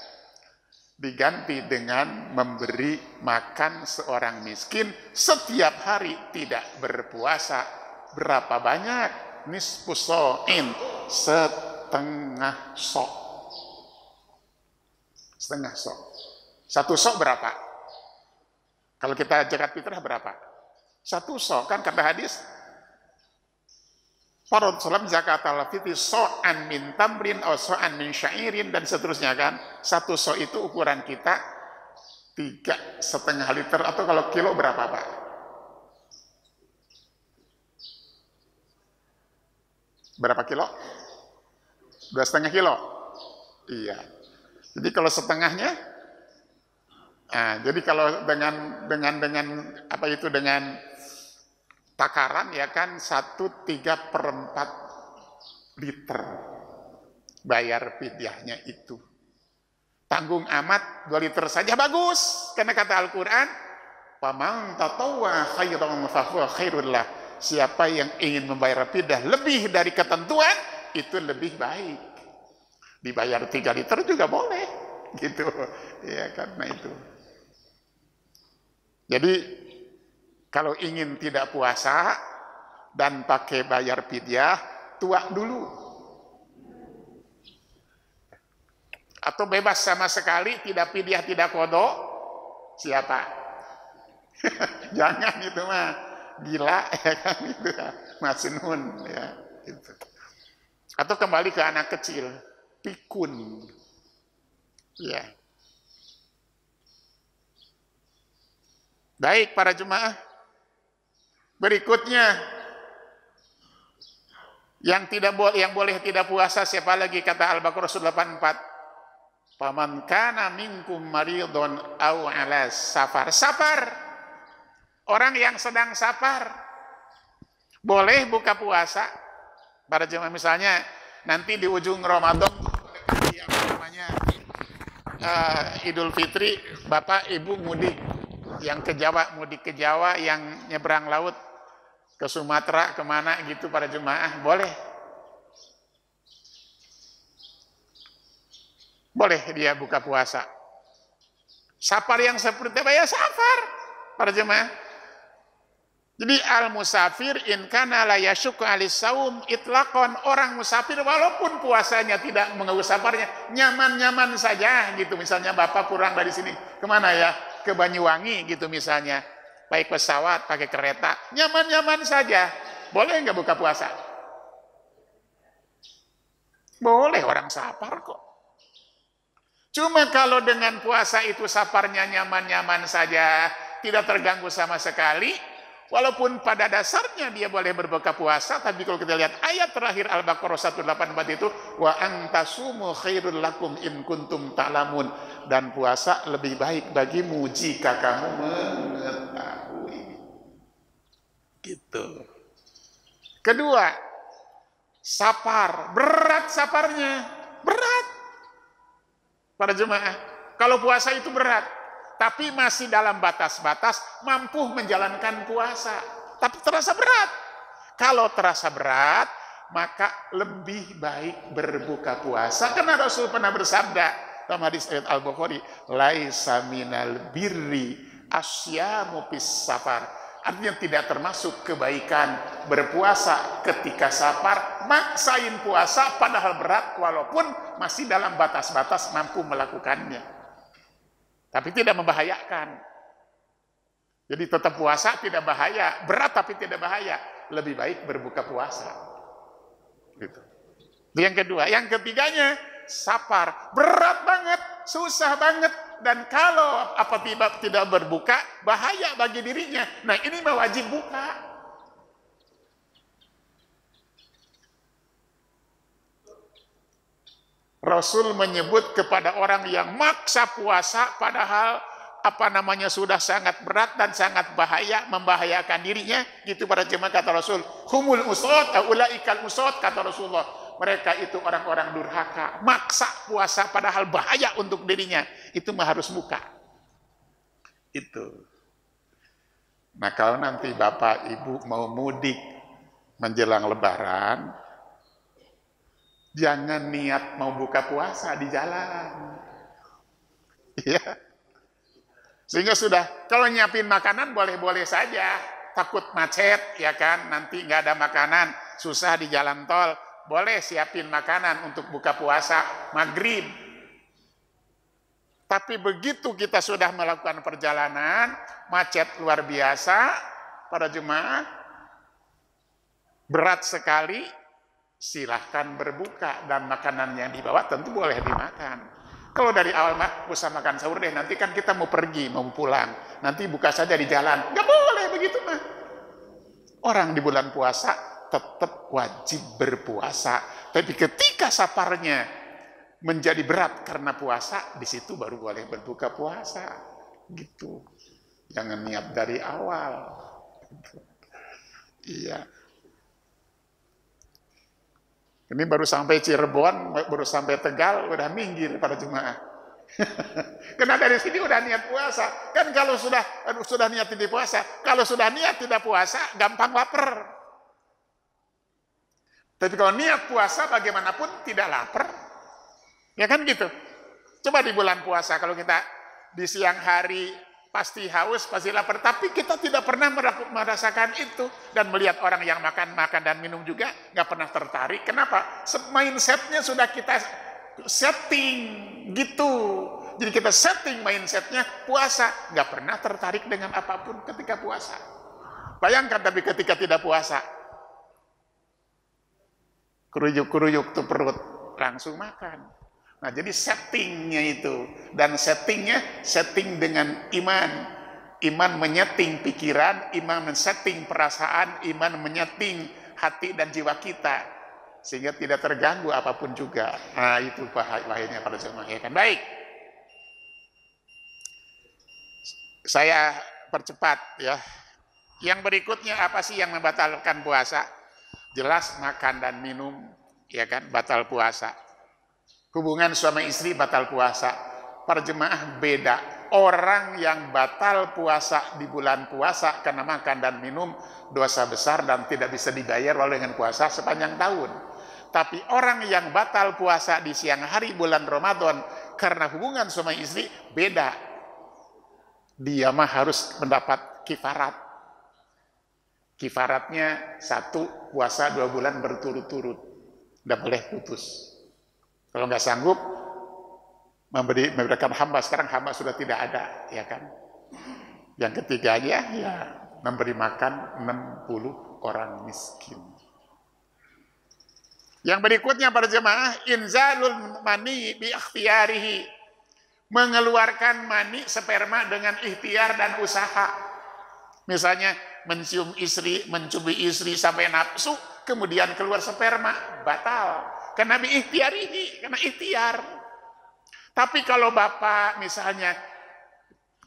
Diganti dengan memberi makan seorang miskin setiap hari, tidak berpuasa. Berapa banyak? Nisfus sha'in, setengah sok. Setengah sok. Satu sok berapa? Kalau kita zakat fitrah berapa? Satu sok, kan kata hadis, Farad salam zakat al-fitri so'an min tamrin atau so'an min syairin dan seterusnya kan. Satu so' itu ukuran kita 3,5 liter, atau kalau kilo berapa Pak? Berapa kilo? 2,5 kilo. Iya. Jadi kalau setengahnya, nah, jadi kalau dengan apa itu, dengan takaran ya kan 1/3/4 liter bayar fidyahnya itu. Tanggung amat 2 liter saja bagus, karena kata Al-Quran, "Faman tatawwa khairan fahuwa khairul lah." Siapa yang ingin membayar fidyah lebih dari ketentuan, itu lebih baik. Dibayar 3 liter juga boleh, gitu. Ya karena itu. Jadi kalau ingin tidak puasa dan pakai bayar fidyah, tua dulu. Atau bebas sama sekali, tidak fidyah, tidak qadha, siapa? Jangan itu mah gila ya kan itu ya, masnun ya gitu. Atau kembali ke anak kecil, pikun. Ya. Baik para jemaah. Berikutnya yang boleh tidak puasa siapa lagi, kata Al-Baqarah 84. Faman kana minkum maridun aw ala safar. Safar. Orang yang sedang safar boleh buka puasa. Para jemaah misalnya nanti di ujung Ramadan yang namanya Idul Fitri, Bapak Ibu mudik yang ke Jawa, mudik ke Jawa, yang nyebrang laut ke Sumatera, kemana gitu para jemaah, boleh. Boleh dia buka puasa. Safar yang seperti apa ya safar, para jemaah. Jadi al-musafir in kana la yasyukku alis saum itlaqan, orang musafir walaupun puasanya tidak mengganggu safarnya, nyaman-nyaman saja gitu. Misalnya Bapak pulang dari sini, kemana ya? Ke Banyuwangi gitu misalnya. Pakai pesawat, pakai kereta, nyaman-nyaman saja. Boleh nggak buka puasa? Boleh, orang safar kok. Cuma kalau dengan puasa itu safarnya nyaman-nyaman saja, tidak terganggu sama sekali, walaupun pada dasarnya dia boleh berbuka puasa, tapi kalau kita lihat ayat terakhir Al-Baqarah 184 itu, wa antasumu khairul lakum in kuntum ta'lamun, dan puasa lebih baik bagimu jika kamu mengetahui. Gitu. Kedua, safar, berat safarnya, berat. Para jemaah, kalau puasa itu berat, tapi masih dalam batas-batas mampu menjalankan puasa, tapi terasa berat. Kalau terasa berat, maka lebih baik berbuka puasa, karena Rasul pernah bersabda dalam hadis ayat Al-Bukhari, laisa minal birri asyamu fis safar. Artinya tidak termasuk kebaikan berpuasa ketika safar, maksain puasa padahal berat, walaupun masih dalam batas-batas mampu melakukannya. Tapi tidak membahayakan. Jadi tetap puasa tidak bahaya, berat tapi tidak bahaya. Lebih baik berbuka puasa. Gitu. Yang kedua, yang ketiganya safar, berat banget, susah banget, dan kalau tidak berbuka bahaya bagi dirinya. Nah ini mah wajib buka. Rasul menyebut kepada orang yang maksa puasa padahal sudah sangat berat dan sangat bahaya, membahayakan dirinya, gitu para jemaah, kata Rasul, humul usad ulaikal usad, kata Rasulullah, mereka itu orang-orang durhaka, maksa puasa padahal bahaya untuk dirinya, itu mah harus buka. Itu. Nah kalau nanti Bapak Ibu mau mudik menjelang Lebaran, jangan niat mau buka puasa di jalan. Ya. Sehingga sudah, kalau nyiapin makanan boleh-boleh saja, takut macet ya kan, nanti nggak ada makanan, susah di jalan tol, boleh siapin makanan untuk buka puasa maghrib. Tapi begitu kita sudah melakukan perjalanan, macet luar biasa, para jemaah, berat sekali, silahkan berbuka, dan makanan yang dibawa tentu boleh dimakan. Kalau dari awal mah usah makan sahur deh, nanti kan kita mau pergi, mau pulang, nanti buka saja di jalan, nggak boleh begitu mah. Orang di bulan puasa tetap wajib berpuasa, tapi ketika safarnya menjadi berat karena puasa, di situ baru boleh berbuka puasa, gitu. Jangan niat dari awal. Iya. Ini baru sampai Cirebon, baru sampai Tegal, udah minggir para jemaah. Karena dari sini udah niat puasa. Kan kalau sudah niat tidak puasa, kalau sudah niat tidak puasa, gampang lapar. Tapi kalau niat puasa bagaimanapun tidak lapar. Ya kan gitu. Coba di bulan puasa kalau kita di siang hari pasti haus, pasti lapar, tapi kita tidak pernah merasakan itu. Dan melihat orang yang makan dan minum juga nggak pernah tertarik. Kenapa? Mindsetnya sudah kita setting gitu. Jadi kita setting mindsetnya puasa, nggak pernah tertarik dengan apapun ketika puasa. Bayangkan tapi ketika tidak puasa, keruyuk-keruyuk tuh perut, langsung makan. Nah, jadi settingnya itu, dan setting dengan iman. Iman menyeting pikiran, iman mensetting perasaan, iman menyeting hati dan jiwa kita, sehingga tidak terganggu apapun juga. Nah, itu bahayanya pada jemaah, ya kan? Baik, saya percepat ya. Yang berikutnya apa sih yang membatalkan puasa? Jelas makan dan minum, ya kan, batal puasa. Hubungan suami istri batal puasa. Para jemaah beda. Orang yang batal puasa di bulan puasa karena makan dan minum dosa besar dan tidak bisa dibayar oleh dengan puasa sepanjang tahun. Tapi orang yang batal puasa di siang hari bulan Ramadan karena hubungan suami istri beda. Dia mah harus mendapat kifarat. Kifaratnya 1 puasa 2 bulan berturut-turut. Tidak boleh putus. Kalau nggak sanggup memberikan hamba, sekarang hamba sudah tidak ada, ya kan? Yang ketiganya ya memberi makan 60 orang miskin. Yang berikutnya para jemaah, inzalul mani bi ikhtiyarihi, mengeluarkan mani sperma dengan ikhtiar dan usaha. Misalnya mencium istri, mencubit istri sampai nafsu, kemudian keluar sperma, batal. Karena biikhtiarihi, karena ikhtiar. Tapi kalau bapak misalnya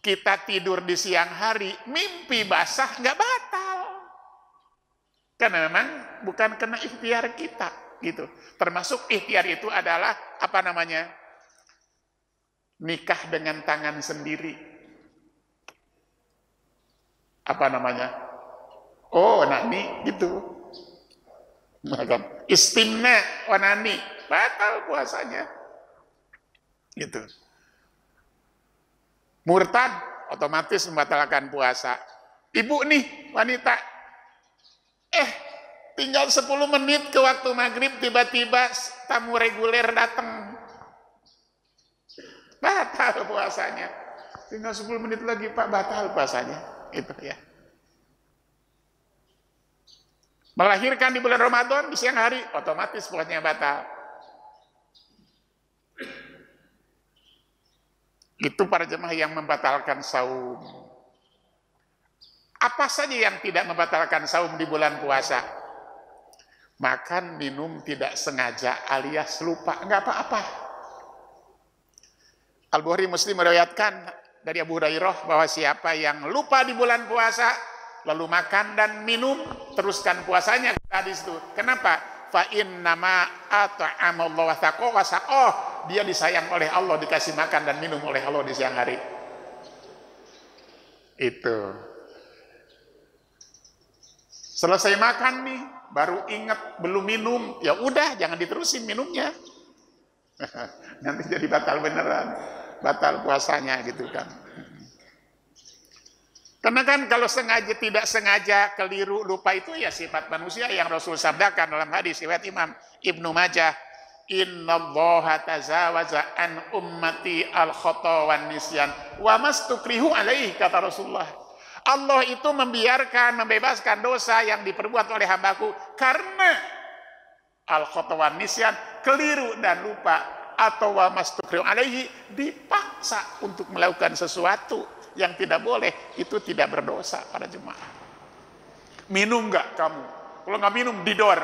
kita tidur di siang hari, mimpi basah, nggak batal. Karena memang bukan kena ikhtiar kita, gitu. Termasuk ikhtiar itu adalah apa namanya? Nikah dengan tangan sendiri. Apa namanya? Oh, nani gitu. Istimna wanani, batal puasanya. Gitu. Murtad otomatis membatalkan puasa. Ibu nih wanita, tinggal 10 menit ke waktu maghrib tiba-tiba tamu reguler datang, batal puasanya. Tinggal 10 menit lagi Pak, batal puasanya. Itu ya. Melahirkan di bulan Ramadan di siang hari, otomatis puasanya batal. Itu para jemaah yang membatalkan saum. Apa saja yang tidak membatalkan saum di bulan puasa? Makan, minum tidak sengaja alias lupa, enggak apa-apa. Al-Bukhari Muslim meriwayatkan dari Abu Hurairah bahwa siapa yang lupa di bulan puasa lalu makan dan minum, teruskan puasanya. Hadis itu. Kenapa? Fa innama at'amallahu wa saqah. Dia disayang oleh Allah, dikasih makan dan minum oleh Allah di siang hari. Itu. Selesai makan nih, baru ingat belum minum, ya udah jangan diterusin minumnya. Nanti jadi batal beneran, batal puasanya gitu kan. Karena kan kalau sengaja tidak sengaja keliru lupa itu ya sifat manusia yang Rasul sabdakan dalam hadis riwayat Imam Ibnu Majah, innallaha tazawaza an ummati al-khata wan nisyan wa mastukrihu alaihi, kata Rasulullah. Allah itu membiarkan, membebaskan dosa yang diperbuat oleh hambaku karena al-khata wan nisyan, keliru dan lupa, atau wa mastukrihu alaihi, dipaksa untuk melakukan sesuatu yang tidak boleh, itu tidak berdosa pada jemaah. Minum nggak kamu? Kalau nggak minum didor,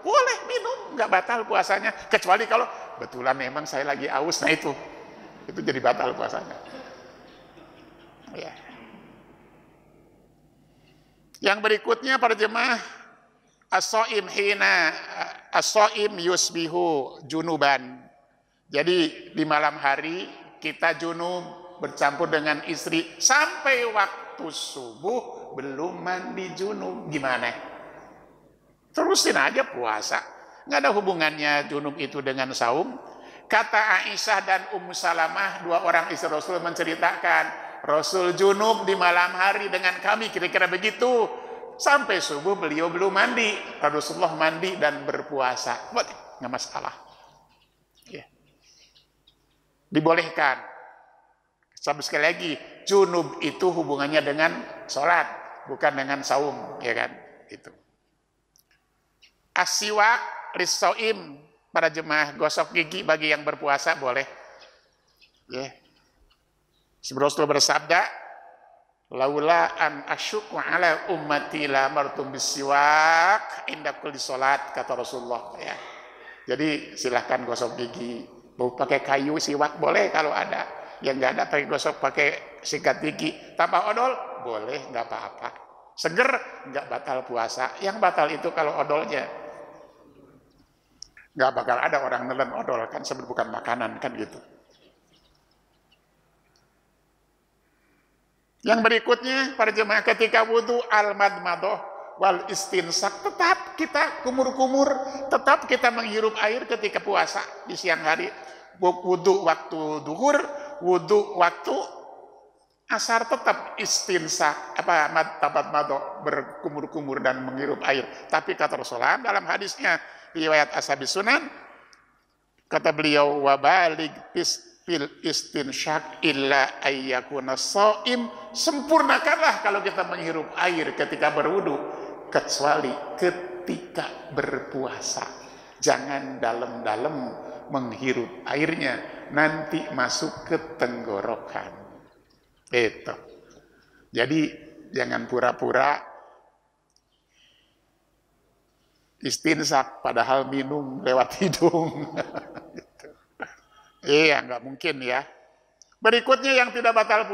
boleh minum, nggak batal puasanya, kecuali kalau betulan memang saya lagi aus, nah itu jadi batal puasanya. Ya. Yang berikutnya para jemaah, as-shaim hina as-shaim yusbihu junuban. Jadi di malam hari kita junub bercampur dengan istri sampai waktu subuh belum mandi junub. Gimana? Terusin aja puasa. Nggak ada hubungannya junub itu dengan saum. Kata Aisyah dan Ummu Salamah, dua orang istri Rasul menceritakan, Rasul junub di malam hari dengan kami, kira-kira begitu. Sampai subuh beliau belum mandi. Rasulullah mandi dan berpuasa. Boleh, nggak masalah. Ya. Dibolehkan. Sampai sekali lagi, junub itu hubungannya dengan sholat, bukan dengan saum, ya kan? Itu. As-siwak lis-shaim, para jemaah, gosok gigi bagi yang berpuasa boleh. Ya. Rasul bersabda, laula an asyukku ala ummati la martum bisiwak inda kulli salat, kata Rasulullah, ya. Jadi silahkan gosok gigi. Mau pakai kayu siwak boleh kalau ada. Yang nggak ada pakai gosok pakai sikat gigi. Tambah odol boleh, nggak apa-apa. Seger nggak batal puasa. Yang batal itu kalau odolnya. Nggak bakal ada orang nelen odol kan, sebab bukan makanan kan gitu. Yang berikutnya para jemaah, ketika wudhu al-madmadoh wal istinsak, tetap kita kumur-kumur, tetap kita menghirup air ketika puasa di siang hari. Wudhu waktu duhur, wudhu waktu asar, tetap istinsak, madmadoh, berkumur-kumur dan menghirup air. Tapi kata Rasulullah dalam hadisnya riwayat Ashabi Sunan, kata beliau, wabalig fil istinsyak illa ayyakuna shaim, sempurnakanlah kalau kita menghirup air ketika berwudu, kecuali ketika berpuasa. Jangan dalam-dalam menghirup airnya, nanti masuk ke tenggorokan. Itu. Jadi jangan pura-pura istinsak padahal minum lewat hidung. Iya, nggak mungkin ya. Berikutnya yang tidak batalkan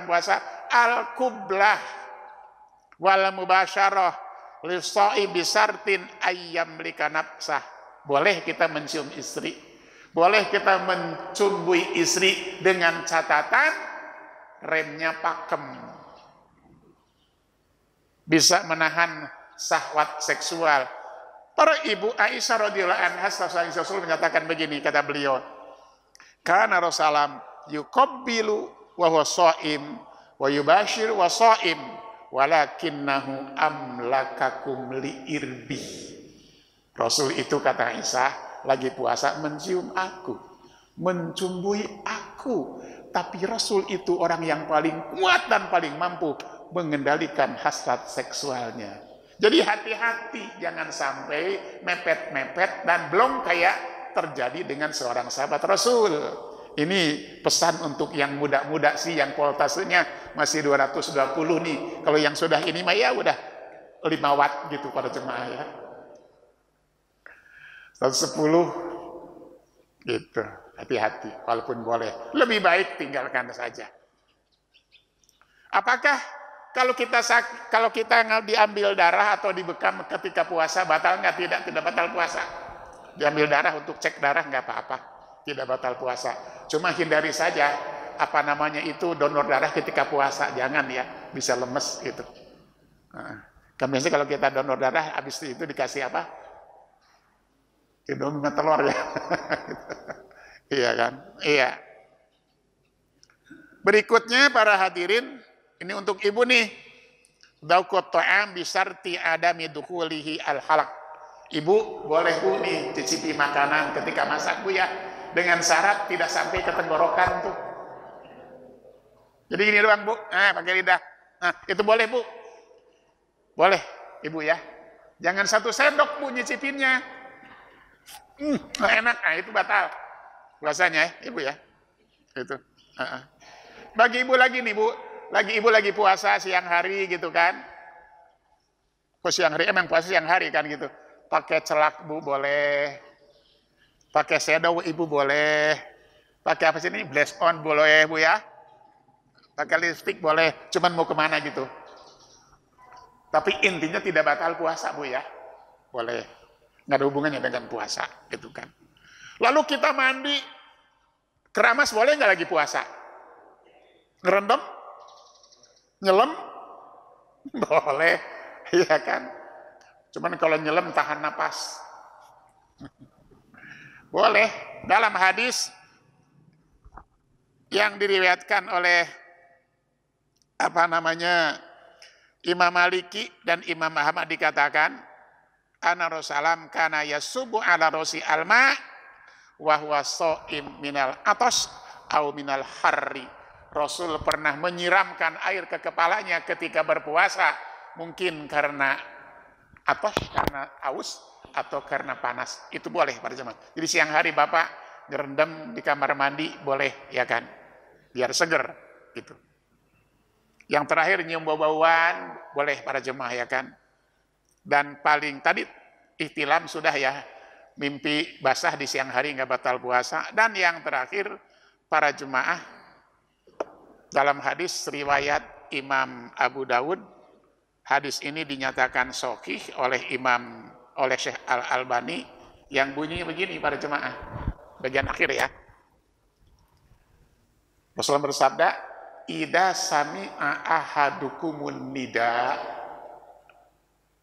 puasa, al-qublah wal mubasyarah lis-shaim bisartin ayyam lika nafsah. Boleh kita mencium istri, boleh kita mencumbui istri dengan catatan remnya pakem. Bisa menahan syahwat seksual. Para ibu Aisyah radhiyallahu anha, Rasul menyatakan begini, kata beliau, kana Rasulullah yuqabbilu wa huwa shaim wa yubashir wa shaim walakinnahu amlakakum li irbi. Rasul itu, kata Aisyah, lagi puasa mencium aku, mencumbui aku, tapi Rasul itu orang yang paling kuat dan paling mampu mengendalikan hasrat seksualnya. Jadi hati-hati, jangan sampai mepet-mepet dan belum kayak terjadi dengan seorang sahabat Rasul. Ini pesan untuk yang muda-muda sih, yang voltasenya masih 220 nih. Kalau yang sudah ini mah ya udah 5 watt gitu para jemaah ya. 110 gitu. Hati-hati, walaupun boleh. Lebih baik tinggalkan saja. Apakah kalau kita diambil darah atau dibekam ketika puasa batal nggak? Tidak batal puasa. Diambil darah untuk cek darah nggak apa-apa, tidak batal puasa. Cuma hindari saja donor darah ketika puasa, jangan ya, bisa lemes gitu. Biasanya kalau kita donor darah habis itu dikasih apa? Indomie telur ya. Iya kan? Iya. Berikutnya para hadirin, ini untuk ibu nih. Daukut ta'am bisarti adami dukhulihi al-halaq. Ibu boleh bu nih cicipi makanan ketika masak bu ya, dengan syarat tidak sampai ke tenggorokan tuh. Jadi gini doang bu, pakai lidah. Nah itu boleh bu, boleh ibu ya. Jangan 1 sendok bu nyicipinnya. Enak, itu batal puasanya ya ibu ya. Itu. Bagi ibu lagi nih bu, ibu lagi puasa siang hari gitu kan. Kok siang hari, emang puasa siang hari kan gitu. Pakai celak bu boleh, pakai shadow ibu boleh, pakai apa sih ini, blush on boleh bu ya, pakai lipstick boleh, cuman mau kemana gitu. Tapi intinya tidak batal puasa, Bu ya. Boleh. Nggak ada hubungannya dengan puasa, gitu kan. Lalu kita mandi, keramas boleh nggak lagi puasa? Ngerendam? Nyelam? Boleh, iya kan? Cuman kalau nyelam tahan napas. Boleh. Dalam hadis yang diriwayatkan oleh Imam Maliki dan Imam Ahmad dikatakan, ana Rasulullah kana yasubu ala rosi alma wa huwa shaim minal atas au minal harri. Rasul pernah menyiramkan air ke kepalanya ketika berpuasa, mungkin karena karena aus atau karena panas. Itu boleh pada jemaah. Jadi siang hari Bapak ngerendam di kamar mandi boleh, ya kan? Biar seger gitu. Yang terakhir nyium bau-bauan boleh para jemaah, ya kan? Dan paling tadi ihtilam sudah ya, mimpi basah di siang hari nggak batal puasa. Dan yang terakhir para jemaah, dalam hadis riwayat Imam Abu Dawud, hadis ini dinyatakan sahih oleh Syekh Al-Albani, yang bunyinya begini para jemaah, bagian akhir ya. Rasulullah bersabda, "Idza sami'a ahadukumun nida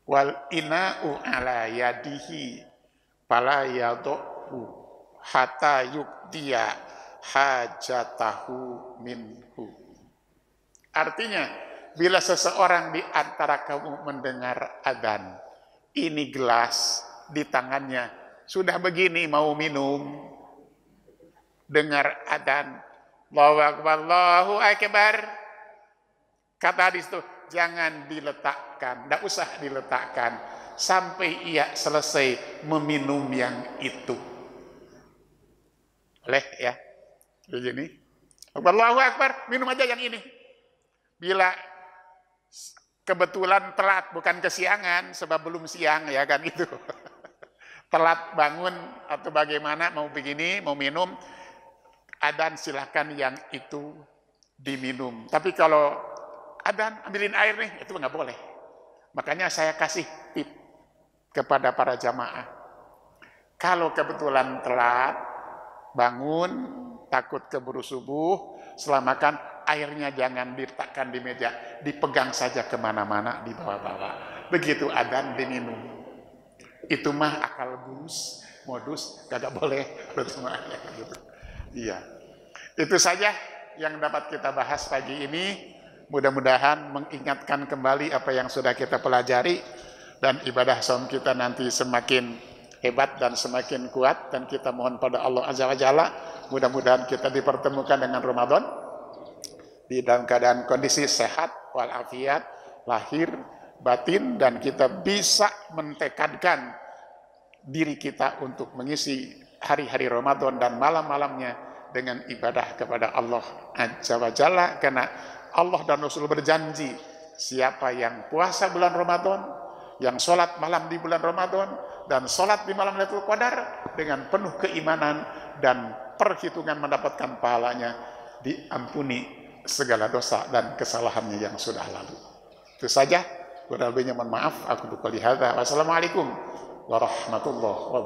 wal ina'u ala yadihi fala yadhu hatta yuktiya hajatahu minhu." Artinya, bila seseorang di antara kamu mendengar adzan, ini gelas di tangannya sudah begini mau minum, dengar adzan, Allahu Akbar, Allahu Akbar, kata hadis itu jangan diletakkan, tidak usah diletakkan sampai ia selesai meminum yang itu. Boleh ya, begini, Allahu Akbar, minum aja yang ini. Bila kebetulan telat, bukan kesiangan, sebab belum siang, ya kan itu. Telat bangun atau bagaimana, mau begini, mau minum, adzan silahkan yang itu diminum. Tapi kalau adzan ambilin air nih, itu nggak boleh. Makanya saya kasih tip kepada para jamaah. Kalau kebetulan telat bangun, takut keburu subuh, selamatkan airnya, jangan diletakkan di meja, dipegang saja kemana-mana, dibawa-bawa. Begitu adzan diminum. Itu mah akal bulus, modus, kagak boleh. Gitu. Iya. Itu saja yang dapat kita bahas pagi ini. Mudah-mudahan mengingatkan kembali apa yang sudah kita pelajari, dan ibadah saum kita nanti semakin hebat dan semakin kuat, dan kita mohon pada Allah Azza wa Jalla, mudah-mudahan kita dipertemukan dengan Ramadan di dalam keadaan kondisi sehat walafiat lahir batin, dan kita bisa mentekadkan diri kita untuk mengisi hari-hari Ramadan dan malam-malamnya dengan ibadah kepada Allah Azza wa Jalla, karena Allah dan Rasul berjanji, siapa yang puasa bulan Ramadan, yang sholat malam di bulan Ramadan, dan sholat di malam Lailatul Qadar dengan penuh keimanan dan perhitungan mendapatkan pahalanya, diampuni segala dosa dan kesalahannya yang sudah lalu. Itu saja, kurang lebihnya mohon maaf. Aku berkali hadza. Wassalamualaikum warahmatullahi wabarakatuh.